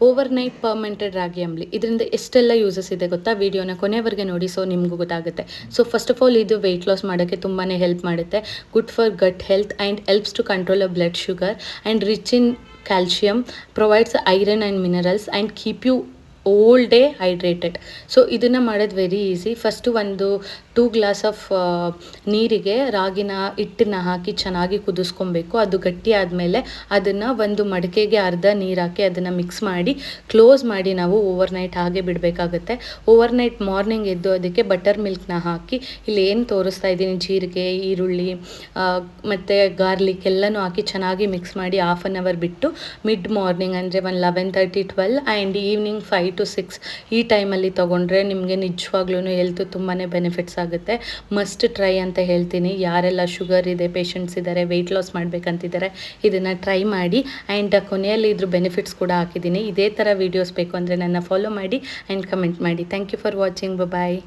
Overnight fermented ರಾಗಿ ಅಂಬ್ಲಿ ಇದರಿಂದ ಎಷ್ಟೆಲ್ಲ uses ಇದೆ ಗೊತ್ತಾ? ವಿಡಿಯೋನ ಕೊನೆವರೆಗೆ ನೋಡಿ, ಸೊ ನಿಮಗೂ ಗೊತ್ತಾಗುತ್ತೆ. ಸೊ ಫಸ್ಟ್ ಆಫ್ ಆಲ್ ಇದು ವೆಯ್ಟ್ ಲಾಸ್ ಮಾಡೋಕ್ಕೆ ತುಂಬಾ ಹೆಲ್ಪ್ ಮಾಡುತ್ತೆ. Good for gut health and helps to control a blood sugar and rich in calcium, provides iron and minerals and keep you all day hydrated. So ಇದನ್ನು ಮಾಡೋದು very easy. First ಒಂದು 2 glass of ನೀರಿಗೆ ರಾಗಿನ ಹಿಟ್ಟನ್ನ ಹಾಕಿ ಚೆನ್ನಾಗಿ ಕುದಿಸ್ಕೊಬೇಕು. ಅದು ಗಟ್ಟಿ ಆದಮೇಲೆ ಅದನ್ನು ಒಂದು ಮಡಿಕೆಗೆ ಅರ್ಧ ನೀರು ಹಾಕಿ ಅದನ್ನು ಮಿಕ್ಸ್ ಮಾಡಿ ಕ್ಲೋಸ್ ಮಾಡಿ ನಾವು ಓವರ್ನೈಟ್ ಹಾಗೆ ಬಿಡಬೇಕಾಗುತ್ತೆ. ಓವರ್ನೈಟ್ ಮಾರ್ನಿಂಗ್ ಎದ್ದು ಅದಕ್ಕೆ ಬಟರ್ ಮಿಲ್ಕ್ನ ಹಾಕಿ, ಇಲ್ಲಿ ಏನು ತೋರಿಸ್ತಾ ಇದ್ದೀನಿ, ಜೀರಿಗೆ, ಈರುಳ್ಳಿ ಮತ್ತು ಗಾರ್ಲಿಕ್ ಎಲ್ಲನೂ ಹಾಕಿ ಚೆನ್ನಾಗಿ ಮಿಕ್ಸ್ ಮಾಡಿ ಹಾಫ್ ಆನ್ ಅವರ್ ಬಿಟ್ಟು ಮಿಡ್ ಮಾರ್ನಿಂಗ್ ಅಂದರೆ ಒಂದು 11:30, 12 ಆ್ಯಂಡ್ ಈವ್ನಿಂಗ್ 5 to 6 ಈ ಟೈಮಲ್ಲಿ ತೊಗೊಂಡ್ರೆ ನಿಮಗೆ ನಿಜವಾಗ್ಲೂ ಹೆಲ್ತ್ ತುಂಬಾ ಬೆನಿಫಿಟ್ಸ್ ಆಗುತ್ತೆ. ಮಸ್ಟ್ ಟ್ರೈ ಅಂತ ಹೇಳ್ತೀನಿ. ಯಾರೆಲ್ಲ ಶುಗರ್ ಇದೆ, ಪೇಷಂಟ್ಸ್ ಇದ್ದಾರೆ, ವೆಯ್ಟ್ ಲಾಸ್ ಮಾಡಬೇಕಂತಿದ್ದಾರೆ, ಇದನ್ನು ಟ್ರೈ ಮಾಡಿ. ಆ್ಯಂಡ್ ಕೊನೆಯಲ್ಲಿ ಇದ್ರ ಬೆನಿಫಿಟ್ಸ್ ಕೂಡ ಹಾಕಿದ್ದೀನಿ. ಇದೇ ಥರ ವೀಡಿಯೋಸ್ ಬೇಕು ಅಂದರೆ ನನ್ನ ಫಾಲೋ ಮಾಡಿ ಆ್ಯಂಡ್ ಕಮೆಂಟ್ ಮಾಡಿ. Thank you for watching. Bye.